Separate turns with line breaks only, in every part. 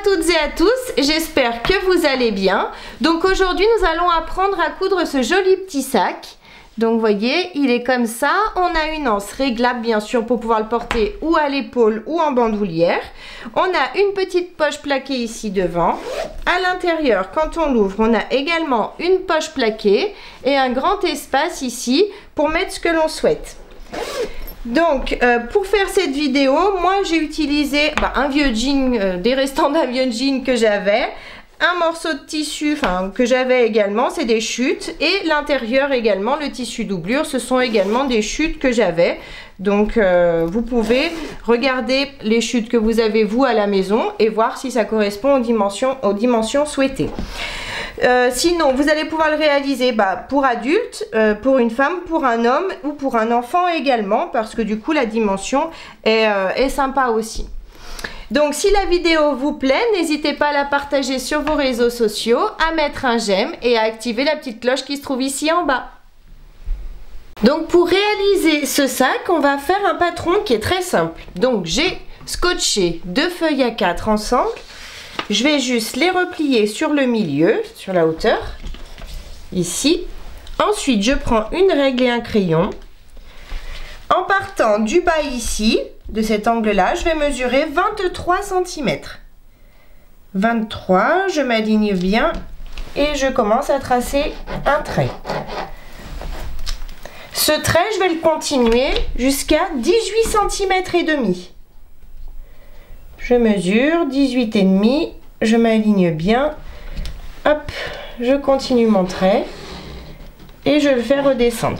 toutes et à tous, j'espère que vous allez bien. Donc aujourd'hui nous allons apprendre à coudre ce joli petit sac. Donc vous voyez, il est comme ça, on a une anse réglable bien sûr pour pouvoir le porter ou à l'épaule ou en bandoulière. On a une petite poche plaquée ici devant. À l'intérieur, quand on l'ouvre, on a également une poche plaquée et un grand espace ici pour mettre ce que l'on souhaite. Donc pour faire cette vidéo, moi j'ai utilisé un vieux jean, des restants d'un vieux jean que j'avais, un morceau de tissu que j'avais également, c'est des chutes, et l'intérieur également, le tissu doublure, ce sont également des chutes que j'avais. Donc vous pouvez regarder les chutes que vous avez vous à la maison et voir si ça correspond aux dimensions souhaitées. Sinon vous allez pouvoir le réaliser pour adultes, pour une femme, pour un homme ou pour un enfant également, parce que du coup la dimension est sympa aussi. Donc si la vidéo vous plaît, n'hésitez pas à la partager sur vos réseaux sociaux, à mettre un j'aime et à activer la petite cloche qui se trouve ici en bas. Donc pour réaliser ce sac, on va faire un patron qui est très simple. Donc j'ai scotché deux feuilles A4 ensemble. Je vais juste les replier sur le milieu, sur la hauteur, ici. Ensuite, je prends une règle et un crayon. En partant du bas ici, de cet angle-là, je vais mesurer 23 cm. 23, je m'aligne bien et je commence à tracer un trait. Ce trait, je vais le continuer jusqu'à 18 cm et demi. Je mesure 18,5, je m'aligne bien, hop, je continue mon trait et je le fais redescendre.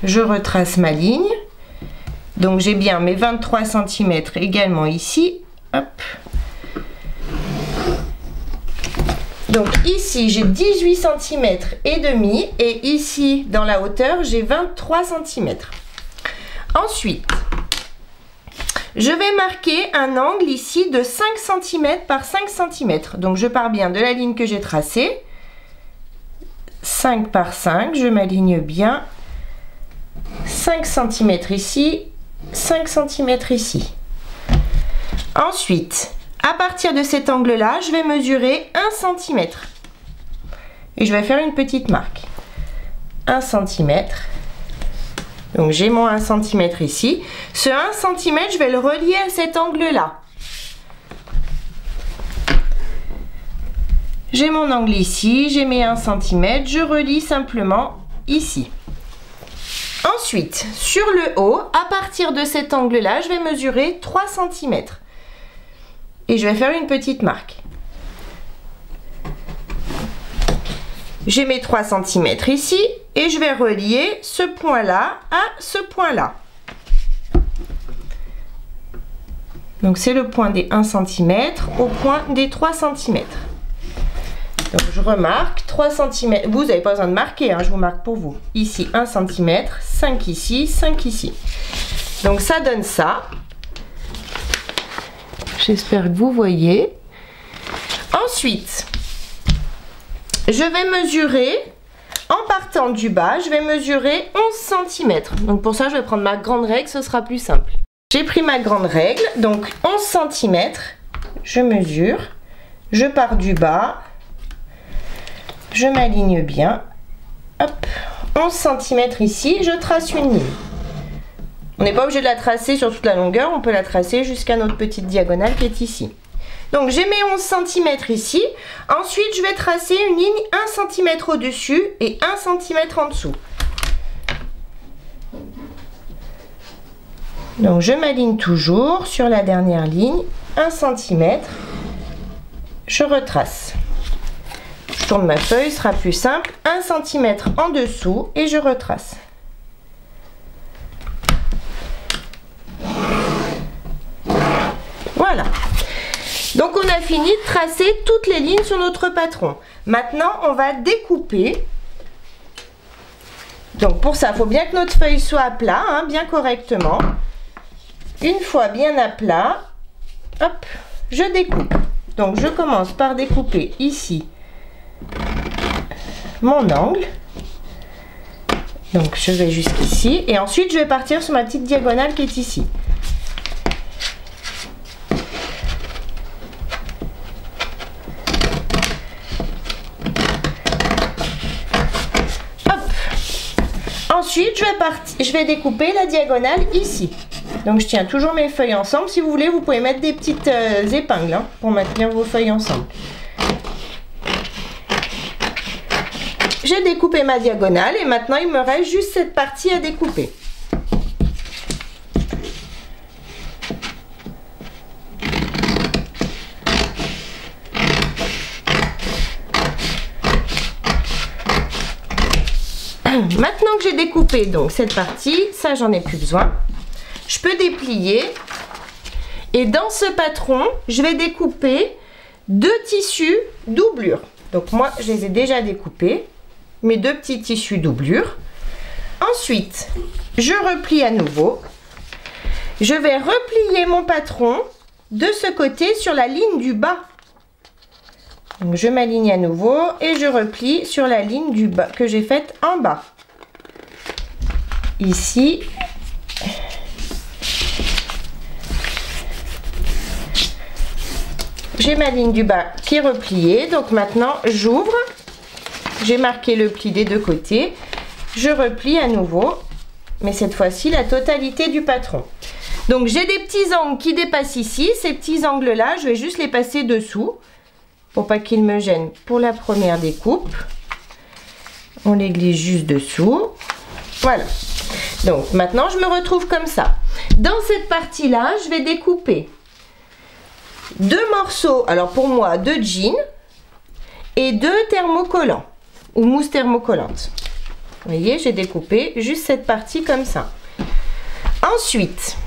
Je retrace ma ligne, donc j'ai bien mes 23 cm également ici, hop. Donc ici j'ai 18 cm et demi et ici dans la hauteur j'ai 23 cm. Ensuite, je vais marquer un angle ici de 5 cm par 5 cm. Donc je pars bien de la ligne que j'ai tracée. 5 par 5, je m'aligne bien. 5 cm ici, 5 cm ici. Ensuite, à partir de cet angle-là, je vais mesurer 1 cm. Et je vais faire une petite marque. 1 cm. Donc j'ai mon 1 cm ici. Ce 1 cm, je vais le relier à cet angle-là. J'ai mon angle ici, j'ai mes 1 cm, je relie simplement ici. Ensuite, sur le haut, à partir de cet angle-là, je vais mesurer 3 cm. Et je vais faire une petite marque. J'ai mes 3 cm ici et je vais relier ce point-là à ce point-là. Donc c'est le point des 1 cm au point des 3 cm. Donc je remarque 3 cm. Vous n'avez pas besoin de marquer, hein, je vous marque pour vous. Ici 1 cm, 5 ici, 5 ici. Donc ça donne ça. J'espère que vous voyez. Ensuite, je vais mesurer, en partant du bas, je vais mesurer 11 cm. Donc pour ça, je vais prendre ma grande règle, ce sera plus simple. J'ai pris ma grande règle, donc 11 cm, je mesure, je pars du bas, je m'aligne bien, hop, 11 cm ici, je trace une ligne. On n'est pas obligé de la tracer sur toute la longueur, on peut la tracer jusqu'à notre petite diagonale qui est ici. Donc j'ai mes 11 cm ici. Ensuite, je vais tracer une ligne 1 cm au-dessus et 1 cm en dessous. Donc je m'aligne toujours sur la dernière ligne, 1 cm. Je retrace. Je tourne ma feuille, ce sera plus simple. 1 cm en dessous et je retrace. Voilà. Donc on a fini de tracer toutes les lignes sur notre patron. Maintenant on va découper. Donc pour ça il faut bien que notre feuille soit à plat, hein, bien correctement. Une fois bien à plat, hop, je découpe. Donc je commence par découper ici mon angle. Donc je vais jusqu'ici et ensuite je vais partir sur ma petite diagonale qui est ici. Ensuite, je vais découper la diagonale ici. Donc je tiens toujours mes feuilles ensemble. Si vous voulez, vous pouvez mettre des petites épingles hein, pour maintenir vos feuilles ensemble. J'ai découpé ma diagonale et maintenant il me reste juste cette partie à découper. Maintenant que j'ai découpé donc cette partie, ça j'en ai plus besoin. Je peux déplier et dans ce patron, je vais découper 2 tissus doublure. Donc moi, je les ai déjà découpés, mes 2 petits tissus doublure. Ensuite, je replie à nouveau. Je vais replier mon patron de ce côté sur la ligne du bas. Donc je m'aligne à nouveau et je replie sur la ligne du bas que j'ai faite en bas. Ici. J'ai ma ligne du bas qui est repliée. Donc maintenant, j'ouvre. J'ai marqué le pli des 2 côtés. Je replie à nouveau. Mais cette fois-ci, la totalité du patron. Donc j'ai des petits angles qui dépassent ici. Ces petits angles-là, je vais juste les passer dessous. Pour pas qu'ils me gênent pour la première découpe. On les glisse juste dessous. Voilà. Donc maintenant, je me retrouve comme ça. Dans cette partie-là, je vais découper 2 morceaux, alors pour moi 2 jeans et 2 thermocollants ou mousse thermocollante. Vous voyez, j'ai découpé juste cette partie comme ça. Ensuite,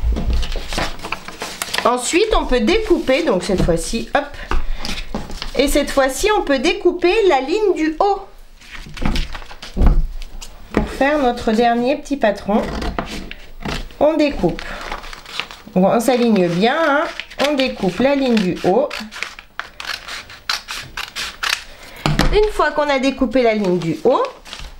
on peut découper, donc cette fois-ci, hop, et cette fois-ci, on peut découper la ligne du haut pour faire notre dernier petit patron. On découpe, on s'aligne bien, hein. On découpe la ligne du haut. Une fois qu'on a découpé la ligne du haut,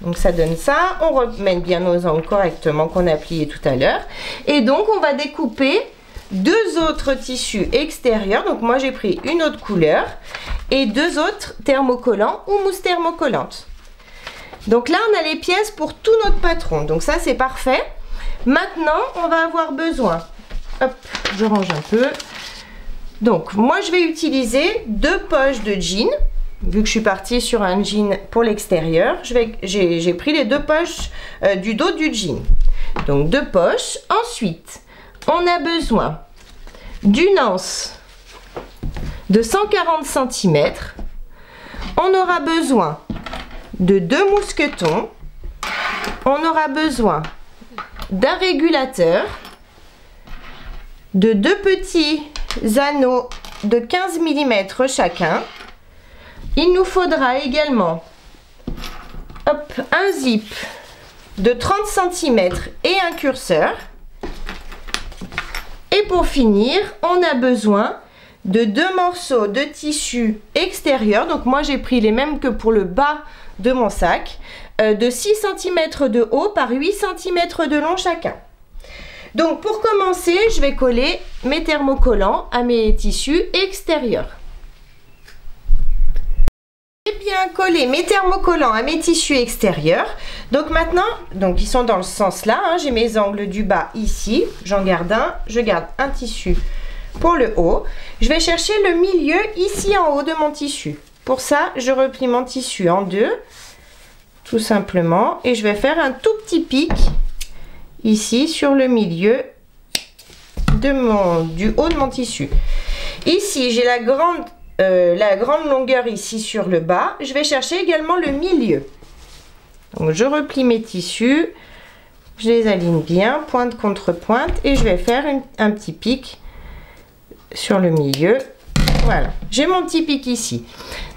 donc ça donne ça, on remet bien nos angles correctement qu'on a plié tout à l'heure. Et donc on va découper 2 autres tissus extérieurs. Donc moi j'ai pris une autre couleur et 2 autres thermocollants ou mousse thermocollante. Donc là on a les pièces pour tout notre patron. Donc ça c'est parfait. Maintenant on va avoir besoin, hop, je range un peu. Donc, moi, je vais utiliser 2 poches de jean. Vu que je suis partie sur un jean pour l'extérieur, j'ai pris les 2 poches du dos du jean. Donc, 2 poches. Ensuite, on a besoin d'une anse de 140 cm. On aura besoin de 2 mousquetons. On aura besoin d'un régulateur, de 2 petits anneaux de 15 mm chacun. Il nous faudra également hop, un zip de 30 cm et un curseur. Et pour finir, on a besoin de 2 morceaux de tissu extérieur. Donc moi j'ai pris les mêmes que pour le bas de mon sac, de 6 cm de haut par 8 cm de long chacun. Donc pour commencer, je vais coller mes thermocollants à mes tissus extérieurs. J'ai bien collé mes thermocollants à mes tissus extérieurs. Donc maintenant, ils sont dans le sens là, hein, j'ai mes angles du bas ici, j'en garde un, je garde un tissu pour le haut. Je vais chercher le milieu ici en haut de mon tissu. Pour ça, je replie mon tissu en 2, tout simplement, et je vais faire un tout petit pic ici sur le milieu du haut de mon tissu. Ici j'ai la grande longueur ici sur le bas. Je vais chercher également le milieu. Donc je replie mes tissus, je les aligne bien pointe contre pointe et je vais faire un petit pic sur le milieu. Voilà, j'ai mon petit pic ici.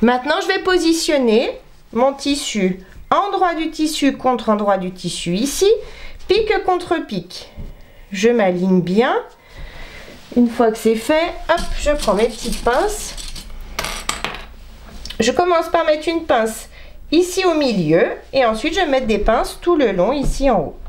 Maintenant je vais positionner mon tissu endroit du tissu contre endroit du tissu ici. Pique contre pique. Je m'aligne bien. Une fois que c'est fait, hop, je prends mes petites pinces. Je commence par mettre une pince ici au milieu et ensuite je vais mettre des pinces tout le long ici en haut.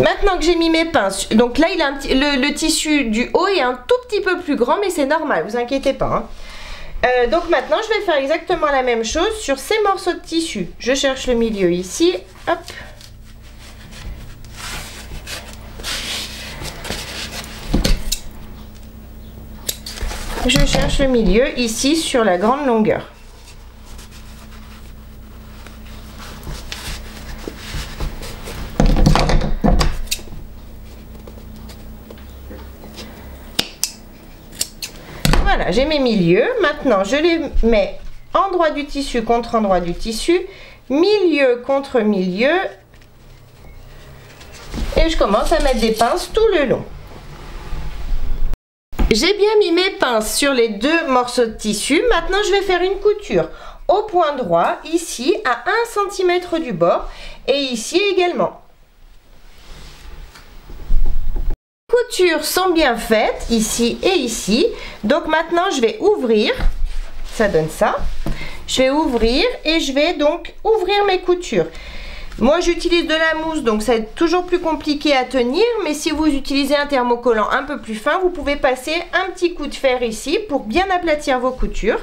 Maintenant que j'ai mis mes pinces, donc là il a le tissu du haut est un tout petit peu plus grand, mais c'est normal, vous inquiétez pas. Hein. Donc maintenant je vais faire exactement la même chose sur ces morceaux de tissu. Je cherche le milieu ici, hop. Je cherche le milieu ici sur la grande longueur. Voilà, j'ai mes milieux. Maintenant, je les mets endroit du tissu contre endroit du tissu, milieu contre milieu. Et je commence à mettre des pinces tout le long. J'ai bien mis mes pinces sur les deux morceaux de tissu. Maintenant, je vais faire une couture au point droit, ici, à 1 cm du bord, et ici également. Les coutures sont bien faites, ici et ici. Donc maintenant, je vais ouvrir. Ça donne ça. Je vais ouvrir et je vais donc ouvrir mes coutures. Moi j'utilise de la mousse, donc c'est toujours plus compliqué à tenir, mais si vous utilisez un thermocollant un peu plus fin, vous pouvez passer un petit coup de fer ici pour bien aplatir vos coutures.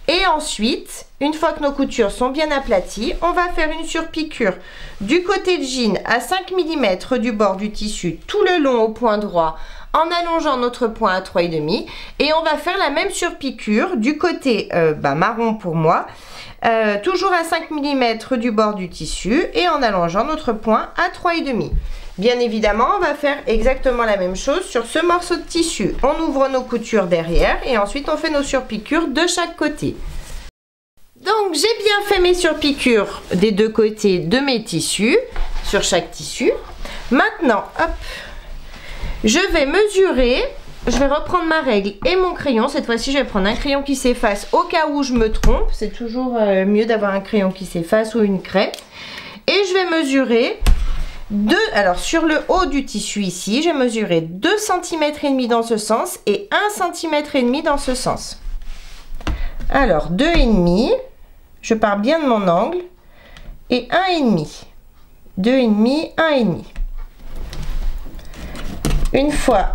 Et ensuite, une fois que nos coutures sont bien aplaties, on va faire une surpiqûre du côté de jean à 5 mm du bord du tissu tout le long au point droit, en allongeant notre point à 3,5, et on va faire la même surpiqûre du côté marron pour moi, toujours à 5 mm du bord du tissu et en allongeant notre point à 3,5. Bien évidemment, on va faire exactement la même chose sur ce morceau de tissu. On ouvre nos coutures derrière et ensuite on fait nos surpiqûres de chaque côté. Donc j'ai bien fait mes surpiqûres des deux côtés de mes tissus, sur chaque tissu. Maintenant, hop, je vais mesurer. Je vais reprendre ma règle et mon crayon. Cette fois-ci, je vais prendre un crayon qui s'efface au cas où je me trompe. C'est toujours mieux d'avoir un crayon qui s'efface ou une craie. Et je vais mesurer alors sur le haut du tissu ici, j'ai mesuré 2,5 cm dans ce sens et 1,5 cm dans ce sens. Alors 2,5, je pars bien de mon angle, et 1,5. 2,5, 1,5. Une fois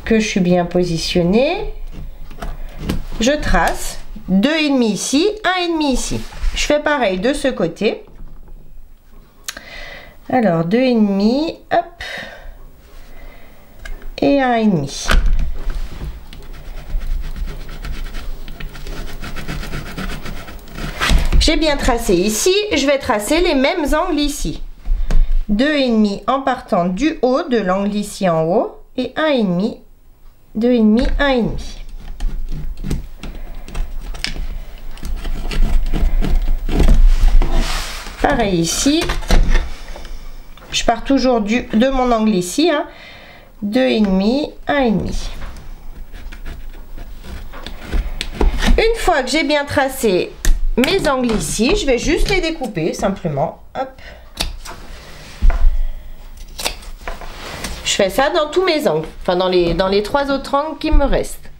que je suis bien positionnée, je trace 2,5 ici, 1,5 ici. Je fais pareil de ce côté. Alors 2,5, hop, et 1,5. J'ai bien tracé ici, je vais tracer les mêmes angles ici. 2,5 en partant du haut de l'angle ici en haut et 1,5, 2,5, 1,5. Pareil ici. Je pars toujours de mon angle ici, hein. 2,5, 1,5. Une fois que j'ai bien tracé mes angles ici, je vais juste les découper simplement. Hop. Je fais ça dans tous mes angles, enfin dans les 3 autres angles qui me restent.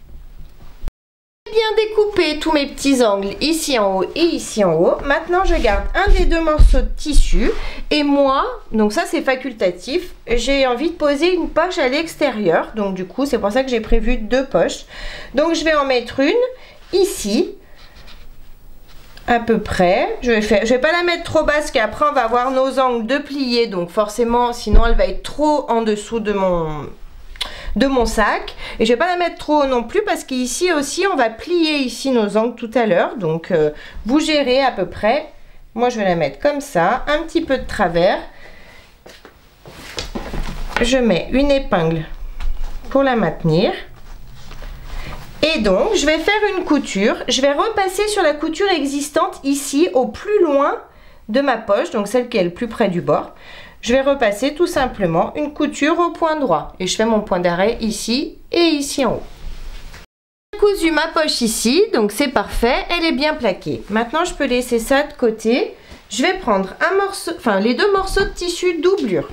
J'ai bien découpé tous mes petits angles ici en haut et ici en haut. Maintenant je garde un des deux morceaux de tissu et moi, donc ça c'est facultatif, j'ai envie de poser une poche à l'extérieur. Donc du coup c'est pour ça que j'ai prévu 2 poches. Donc je vais en mettre une ici à peu près. Je vais pas la mettre trop basse qu'après on va avoir nos angles de plier, donc forcément sinon elle va être trop en dessous de mon sac, et je vais pas la mettre trop haut non plus parce qu'ici aussi on va plier ici nos angles tout à l'heure, donc vous gérez à peu près. Moi je vais la mettre comme ça, un petit peu de travers. Je mets une épingle pour la maintenir. Et donc, je vais faire une couture. Je vais repasser sur la couture existante ici, au plus loin de ma poche, donc celle qui est le plus près du bord. Je vais repasser tout simplement une couture au point droit. Et je fais mon point d'arrêt ici et ici en haut. J'ai cousu ma poche ici, donc c'est parfait. Elle est bien plaquée. Maintenant, je peux laisser ça de côté. Je vais prendre les 2 morceaux de tissu doublure.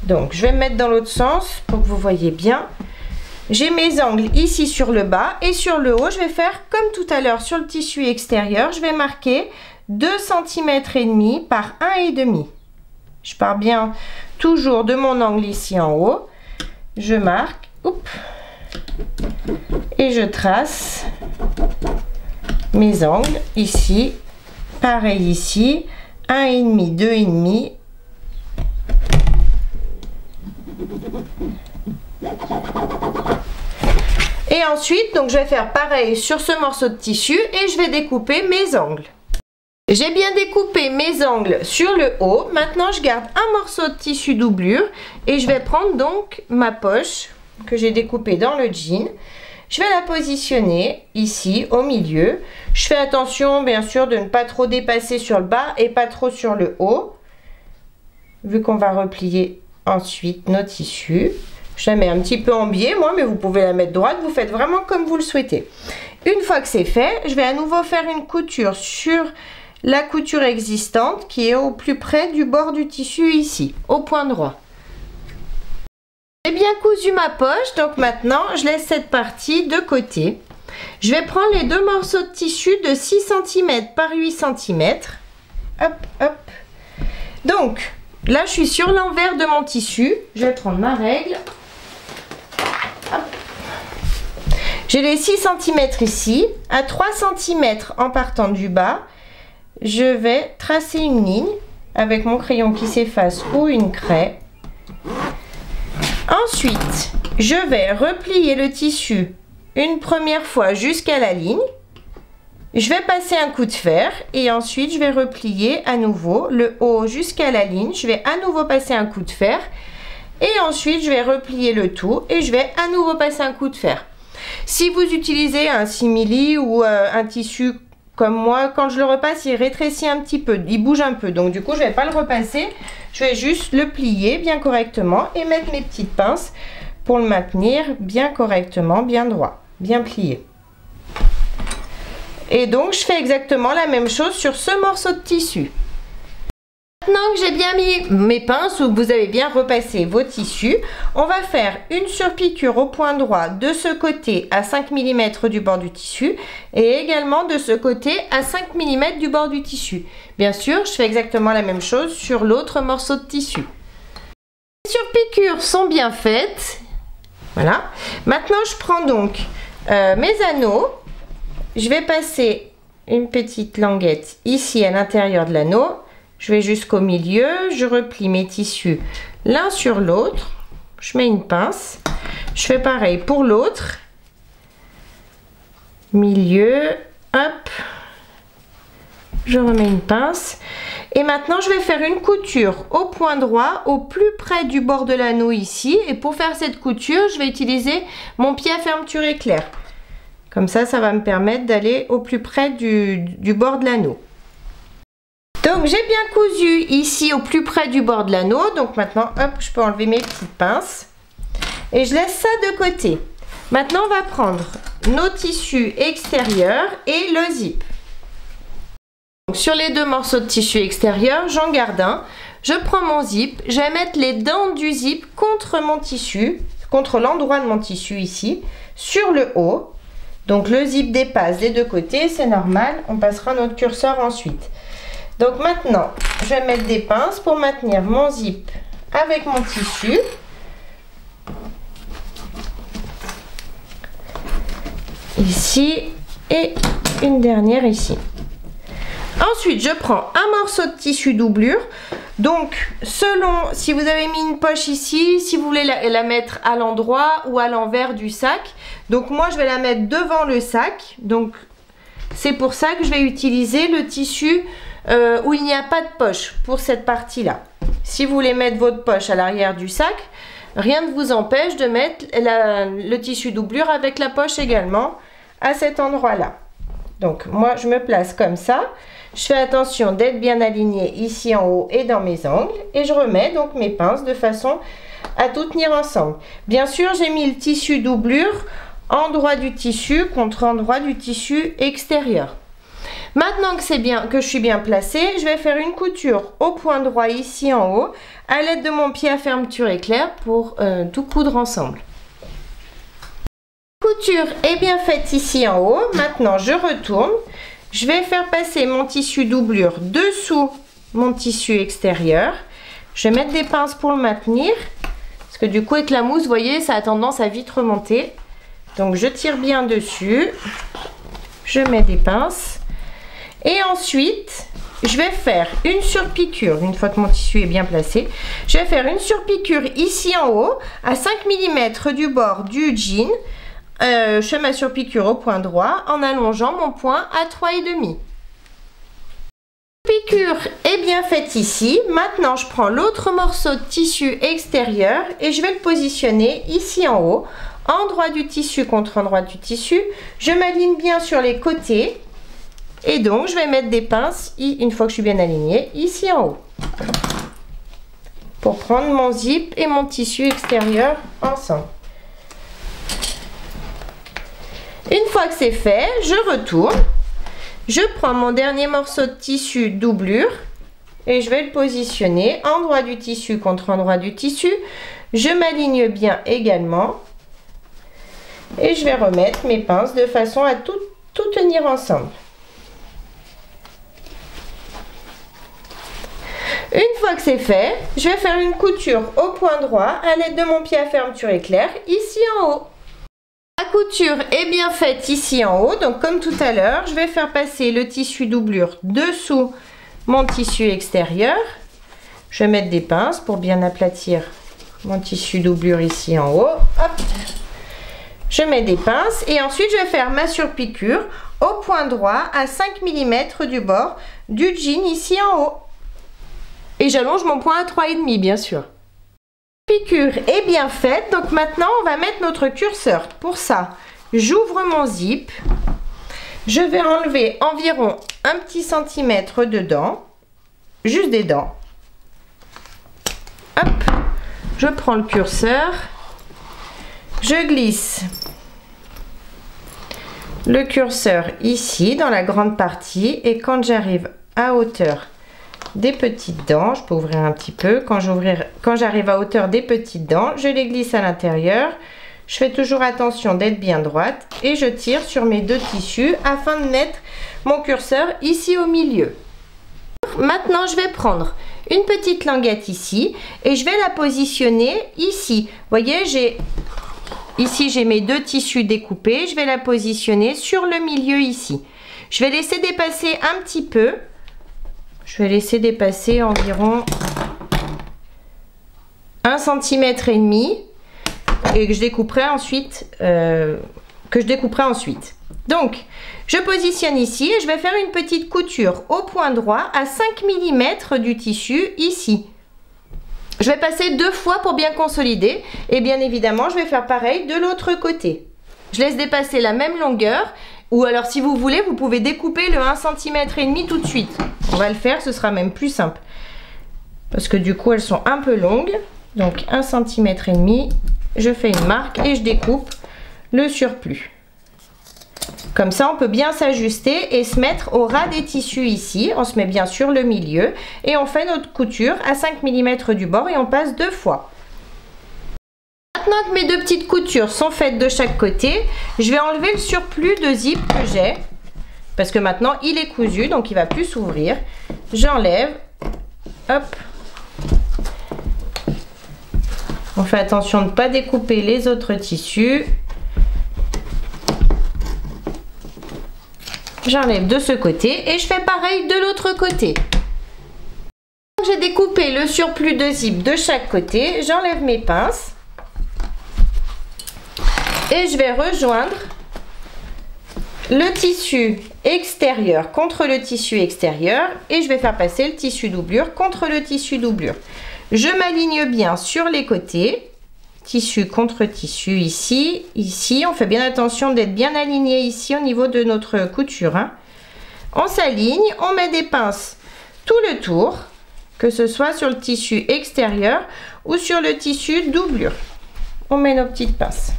Donc, je vais me mettre dans l'autre sens pour que vous voyez bien. J'ai mes angles ici sur le bas et sur le haut, je vais faire comme tout à l'heure sur le tissu extérieur. Je vais marquer 2,5 cm par 1,5. Je pars bien toujours de mon angle ici en haut, je marque, oups, et je trace mes angles ici, pareil ici, 1,5, 2,5. Et ensuite, donc je vais faire pareil sur ce morceau de tissu et je vais découper mes angles. J'ai bien découpé mes angles sur le haut. Maintenant, je garde un morceau de tissu doublure et je vais prendre donc ma poche que j'ai découpée dans le jean. Je vais la positionner ici au milieu. Je fais attention bien sûr de ne pas trop dépasser sur le bas et pas trop sur le haut. Vu qu'on va replier ensuite nos tissus. Je la mets un petit peu en biais moi, mais vous pouvez la mettre droite. Vous faites vraiment comme vous le souhaitez. Une fois que c'est fait, je vais à nouveau faire une couture sur la couture existante qui est au plus près du bord du tissu ici, au point droit. J'ai bien cousu ma poche, donc maintenant je laisse cette partie de côté. Je vais prendre les deux morceaux de tissu de 6 cm par 8 cm. Hop, hop. Donc là je suis sur l'envers de mon tissu. Je vais prendre ma règle. J'ai les 6 cm ici. À 3 cm en partant du bas, je vais tracer une ligne avec mon crayon qui s'efface ou une craie. Ensuite, je vais replier le tissu une première fois jusqu'à la ligne. Je vais passer un coup de fer et ensuite je vais replier à nouveau le haut jusqu'à la ligne. Je vais à nouveau passer un coup de fer et ensuite je vais replier le tout et je vais à nouveau passer un coup de fer. Si vous utilisez un simili ou un tissu comme moi, quand je le repasse, il rétrécit un petit peu, il bouge un peu. Donc du coup, je ne vais pas le repasser. Je vais juste le plier bien correctement et mettre mes petites pinces pour le maintenir bien correctement, bien droit, bien plié. Et donc, je fais exactement la même chose sur ce morceau de tissu. Maintenant que j'ai bien mis mes pinces ou que vous avez bien repassé vos tissus, on va faire une surpiqûre au point droit de ce côté à 5 mm du bord du tissu et également de ce côté à 5 mm du bord du tissu. Bien sûr, je fais exactement la même chose sur l'autre morceau de tissu. Les surpiqûres sont bien faites. Voilà. Maintenant, je prends donc mes anneaux. Je vais passer une petite languette ici à l'intérieur de l'anneau. Je vais jusqu'au milieu, je replie mes tissus l'un sur l'autre, je mets une pince, je fais pareil pour l'autre, milieu, hop, je remets une pince et maintenant je vais faire une couture au point droit au plus près du bord de l'anneau ici et pour faire cette couture je vais utiliser mon pied à fermeture éclair. Comme ça, ça va me permettre d'aller au plus près du bord de l'anneau. Donc j'ai bien cousu ici au plus près du bord de l'anneau. Donc maintenant, hop, je peux enlever mes petites pinces. Et je laisse ça de côté. Maintenant, on va prendre nos tissus extérieurs et le zip. Donc, sur les deux morceaux de tissu extérieur, j'en garde un. Je prends mon zip. Je vais mettre les dents du zip contre mon tissu, contre l'endroit de mon tissu ici, sur le haut. Donc le zip dépasse des deux côtés, c'est normal. On passera notre curseur ensuite. Donc maintenant, je vais mettre des pinces pour maintenir mon zip avec mon tissu. Ici et une dernière ici. Ensuite, je prends un morceau de tissu doublure. Donc, selon si vous avez mis une poche ici, si vous voulez la mettre à l'endroit ou à l'envers du sac. Donc, moi, je vais la mettre devant le sac. Donc, c'est pour ça que je vais utiliser le tissu où il n'y a pas de poche pour cette partie-là. Si vous voulez mettre votre poche à l'arrière du sac, rien ne vous empêche de mettre le tissu doublure avec la poche également à cet endroit-là. Donc, moi, je me place comme ça. Je fais attention d'être bien alignée ici en haut et dans mes angles. Et je remets donc mes pinces de façon à tout tenir ensemble. Bien sûr, j'ai mis le tissu doublure endroit du tissu contre endroit du tissu extérieur. Maintenant que je suis bien placée, je vais faire une couture au point droit ici en haut à l'aide de mon pied à fermeture éclair pour tout coudre ensemble. La couture est bien faite ici en haut. Maintenant, je retourne. Je vais faire passer mon tissu doublure dessous mon tissu extérieur. Je vais mettre des pinces pour le maintenir. Parce que du coup, avec la mousse, vous voyez, ça a tendance à vite remonter. Donc, je tire bien dessus. Je mets des pinces. Et ensuite, je vais faire une surpiqûre. Une fois que mon tissu est bien placé, je vais faire une surpiqûre ici en haut, à 5 mm du bord du jean. Je fais ma surpiqûre au point droit en allongeant mon point à 3,5. Piqûre est bien faite ici. Maintenant, je prends l'autre morceau de tissu extérieur et je vais le positionner ici en haut, endroit du tissu contre endroit du tissu. Je m'aligne bien sur les côtés et donc je vais mettre des pinces, une fois que je suis bien alignée, ici en haut, pour prendre mon zip et mon tissu extérieur ensemble. Une fois que c'est fait, je retourne. Je prends mon dernier morceau de tissu doublure et je vais le positionner endroit du tissu contre endroit du tissu. Je m'aligne bien également et je vais remettre mes pinces de façon à tout tenir ensemble. Une fois que c'est fait, je vais faire une couture au point droit à l'aide de mon pied à fermeture éclair ici en haut. La couture est bien faite ici en haut, donc comme tout à l'heure, je vais faire passer le tissu doublure dessous mon tissu extérieur. Je vais mettre des pinces pour bien aplatir mon tissu doublure ici en haut. Hop. Je mets des pinces et ensuite je vais faire ma surpiqûre au point droit à 5 mm du bord du jean ici en haut. Et j'allonge mon point à 3,5 bien sûr. La piqûre est bien faite, donc maintenant on va mettre notre curseur. Pour ça, j'ouvre mon zip, je vais enlever environ un petit centimètre dedans, juste des dents. Hop, je prends le curseur, je glisse le curseur ici dans la grande partie et quand j'arrive à hauteur des petites dents, je peux ouvrir un petit peu, quand j'arrive à hauteur des petites dents, je les glisse à l'intérieur. Je fais toujours attention d'être bien droite et je tire sur mes deux tissus afin de mettre mon curseur ici au milieu. Maintenant, je vais prendre une petite languette ici et je vais la positionner ici. Vous voyez, ici j'ai mes deux tissus découpés, je vais la positionner sur le milieu ici. Je vais laisser dépasser un petit peu. Je vais laisser dépasser environ 1,5 cm et que je découperai ensuite. Donc, je positionne ici et je vais faire une petite couture au point droit à 5 mm du tissu ici. Je vais passer 2 fois pour bien consolider et bien évidemment, je vais faire pareil de l'autre côté. Je laisse dépasser la même longueur. Ou alors si vous voulez, vous pouvez découper le 1,5 cm tout de suite. On va le faire, ce sera même plus simple. Parce que du coup, elles sont un peu longues. Donc 1,5 cm, je fais une marque et je découpe le surplus. Comme ça, on peut bien s'ajuster et se mettre au ras des tissus ici. On se met bien sur le milieu et on fait notre couture à 5 mm du bord et on passe 2 fois. Maintenant que mes deux petites coutures sont faites de chaque côté, je vais enlever le surplus de zip que j'ai. Parce que maintenant, il est cousu, donc il ne va plus s'ouvrir. J'enlève. Hop. On fait attention de ne pas découper les autres tissus. J'enlève de ce côté et je fais pareil de l'autre côté. J'ai découpé le surplus de zip de chaque côté. J'enlève mes pinces. Et je vais rejoindre le tissu extérieur contre le tissu extérieur et je vais faire passer le tissu doublure contre le tissu doublure. Je m'aligne bien sur les côtés, tissu contre tissu ici, ici. On fait bien attention d'être bien aligné ici au niveau de notre couture. Hein. On s'aligne, on met des pinces tout le tour, que ce soit sur le tissu extérieur ou sur le tissu doublure. On met nos petites pinces.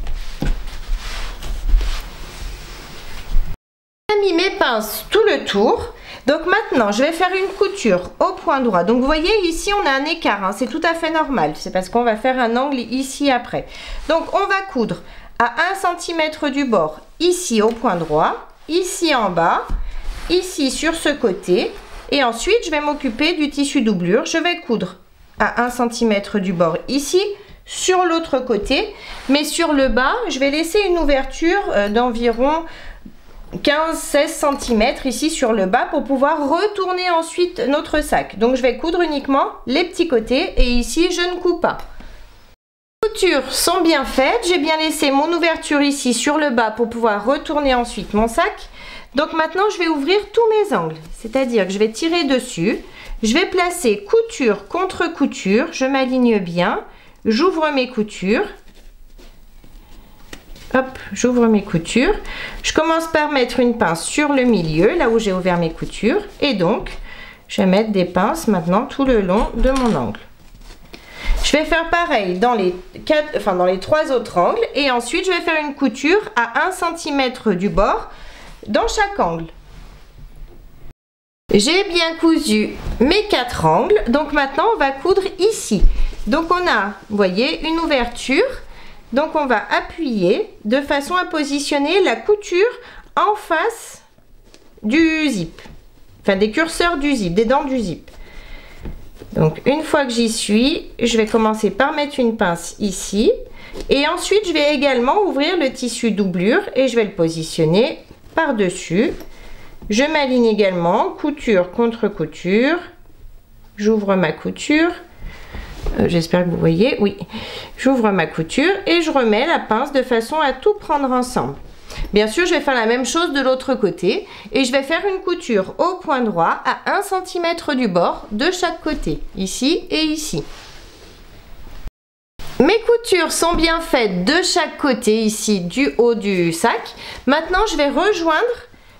J'ai mis mes pinces tout le tour. Donc maintenant, je vais faire une couture au point droit. Donc vous voyez, ici, on a un écart. Hein, c'est tout à fait normal. C'est parce qu'on va faire un angle ici après. Donc on va coudre à 1 cm du bord, ici au point droit, ici en bas, ici sur ce côté. Et ensuite, je vais m'occuper du tissu doublure. Je vais coudre à 1 cm du bord ici, sur l'autre côté, mais sur le bas, je vais laisser une ouverture d'environ 15-16 cm ici sur le bas pour pouvoir retourner ensuite notre sac. Donc je vais coudre uniquement les petits côtés et ici je ne couds pas. Les coutures sont bien faites, j'ai bien laissé mon ouverture ici sur le bas pour pouvoir retourner ensuite mon sac. Donc maintenant je vais ouvrir tous mes angles, c'est-à-dire que je vais tirer dessus, je vais placer couture contre couture, je m'aligne bien, j'ouvre mes coutures. Hop, j'ouvre mes coutures. Je commence par mettre une pince sur le milieu, là où j'ai ouvert mes coutures. Et donc, je vais mettre des pinces maintenant tout le long de mon angle. Je vais faire pareil dans les 3 autres angles. Et ensuite, je vais faire une couture à 1 cm du bord dans chaque angle. J'ai bien cousu mes 4 angles. Donc maintenant, on va coudre ici. Donc on a, vous voyez, une ouverture. Donc on va appuyer de façon à positionner la couture en face du zip. Enfin des curseurs du zip, des dents du zip. Donc une fois que j'y suis, je vais commencer par mettre une pince ici. Et ensuite je vais également ouvrir le tissu doublure et je vais le positionner par-dessus. Je m'aligne également, couture contre couture. J'ouvre ma couture. J'espère que vous voyez, oui. J'ouvre ma couture et je remets la pince de façon à tout prendre ensemble. Bien sûr, je vais faire la même chose de l'autre côté et je vais faire une couture au point droit à 1 cm du bord de chaque côté, ici et ici. Mes coutures sont bien faites de chaque côté ici du haut du sac. Maintenant, je vais rejoindre,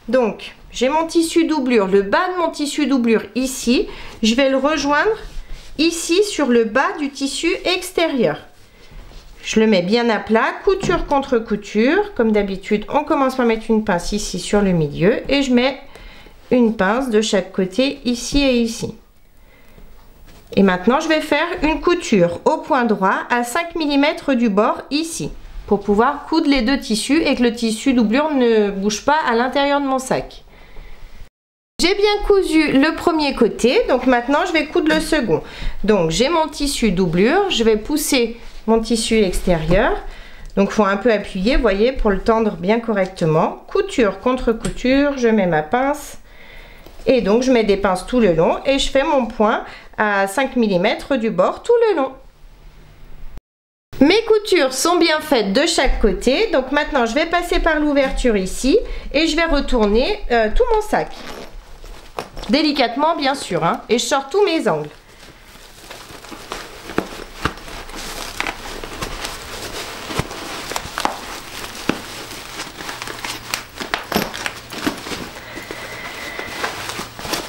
donc j'ai mon tissu doublure, le bas de mon tissu doublure ici, je vais le rejoindre ici sur le bas du tissu extérieur. Je le mets bien à plat, couture contre couture. Comme d'habitude, on commence par mettre une pince ici sur le milieu et je mets une pince de chaque côté ici et ici. Et maintenant, je vais faire une couture au point droit à 5 mm du bord ici pour pouvoir coudre les deux tissus et que le tissu doublure ne bouge pas à l'intérieur de mon sac. J'ai bien cousu le premier côté, donc maintenant je vais coudre le second. Donc j'ai mon tissu doublure, je vais pousser mon tissu extérieur. Donc il faut un peu appuyer, vous voyez, pour le tendre bien correctement. Couture contre couture, je mets ma pince. Et donc je mets des pinces tout le long et je fais mon point à 5 mm du bord tout le long. Mes coutures sont bien faites de chaque côté, donc maintenant je vais passer par l'ouverture ici et je vais retourner tout mon sac. Délicatement bien sûr, hein, et je sors tous mes angles.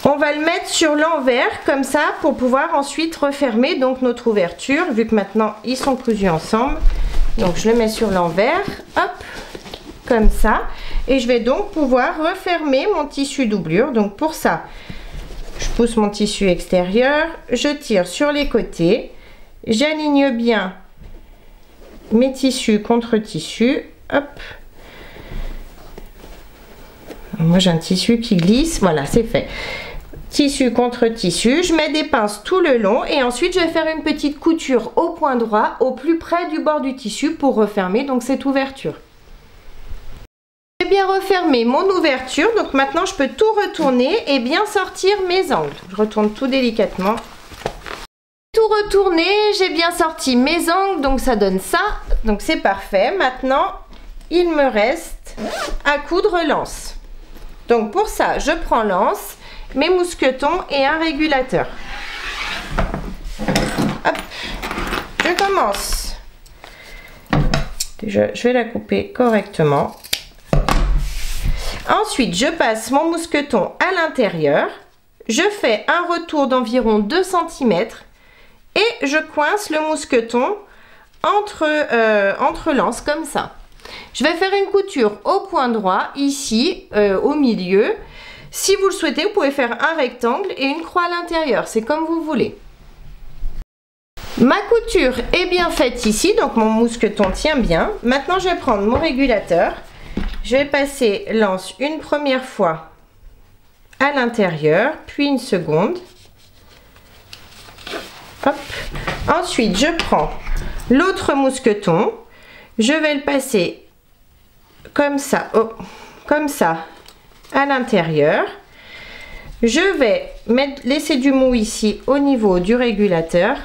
On va le mettre sur l'envers comme ça pour pouvoir ensuite refermer donc notre ouverture vu que maintenant ils sont cousus ensemble. Donc je le mets sur l'envers, hop, comme ça. Et je vais donc pouvoir refermer mon tissu doublure. Donc pour ça, je pousse mon tissu extérieur, je tire sur les côtés, j'aligne bien mes tissus contre tissus, hop. Moi j'ai un tissu qui glisse, voilà, c'est fait. Tissu contre tissu, je mets des pinces tout le long et ensuite je vais faire une petite couture au point droit au plus près du bord du tissu pour refermer donc cette ouverture. J'ai bien refermé mon ouverture, donc maintenant je peux tout retourner et bien sortir mes angles. Je retourne tout délicatement. Tout retourné, j'ai bien sorti mes angles, donc ça donne ça, donc c'est parfait. Maintenant, il me reste à coudre l'anse. Donc pour ça, je prends l'anse, mes mousquetons et un régulateur. Hop, je commence. Déjà, je vais la couper correctement. Ensuite, je passe mon mousqueton à l'intérieur. Je fais un retour d'environ 2 cm et je coince le mousqueton entre l'anse comme ça. Je vais faire une couture au point droit ici au milieu. Si vous le souhaitez, vous pouvez faire un rectangle et une croix à l'intérieur. C'est comme vous voulez. Ma couture est bien faite ici, donc mon mousqueton tient bien. Maintenant, je vais prendre mon régulateur. Je vais passer l'anse une première fois à l'intérieur, puis une seconde. Hop. Ensuite, je prends l'autre mousqueton. Je vais le passer comme ça, comme ça, à l'intérieur. Je vais laisser du mou ici au niveau du régulateur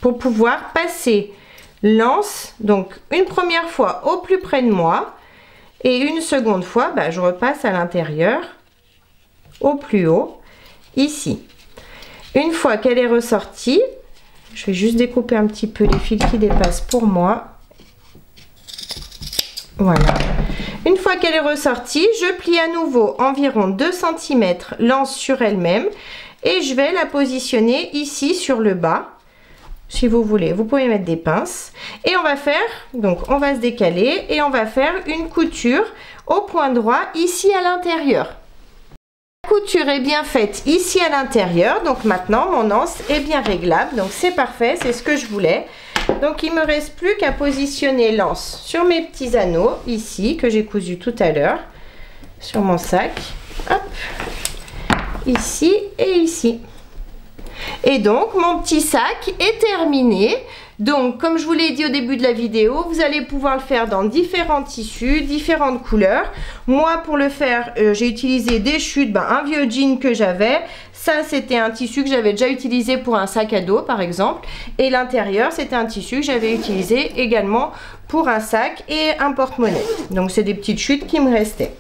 pour pouvoir passer l'anse, donc une première fois au plus près de moi et une seconde fois, je repasse à l'intérieur, au plus haut, ici. Une fois qu'elle est ressortie, je vais juste découper un petit peu les fils qui dépassent pour moi. Voilà. Une fois qu'elle est ressortie, je plie à nouveau environ 2 cm l'anse sur elle-même et je vais la positionner ici sur le bas. Si vous voulez, vous pouvez mettre des pinces. Et on va faire, donc on va se décaler et on va faire une couture au point droit ici à l'intérieur. La couture est bien faite ici à l'intérieur, donc maintenant mon anse est bien réglable, donc c'est parfait, c'est ce que je voulais. Donc il me reste plus qu'à positionner l'anse sur mes petits anneaux ici que j'ai cousu tout à l'heure sur mon sac. Hop, ici et ici. Et donc mon petit sac est terminé. Donc comme je vous l'ai dit au début de la vidéo, vous allez pouvoir le faire dans différents tissus, différentes couleurs. Moi pour le faire, j'ai utilisé des chutes, un vieux jean que j'avais. Ça c'était un tissu que j'avais déjà utilisé pour un sac à dos par exemple. Et l'intérieur c'était un tissu que j'avais utilisé également pour un sac et un porte-monnaie. Donc c'est des petites chutes qui me restaient.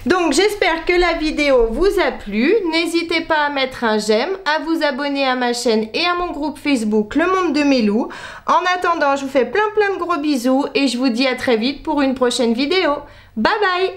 Donc j'espère que la vidéo vous a plu. N'hésitez pas à mettre un j'aime, à vous abonner à ma chaîne et à mon groupe Facebook Le Monde de Mélou. En attendant, je vous fais plein de gros bisous et je vous dis à très vite pour une prochaine vidéo. Bye bye!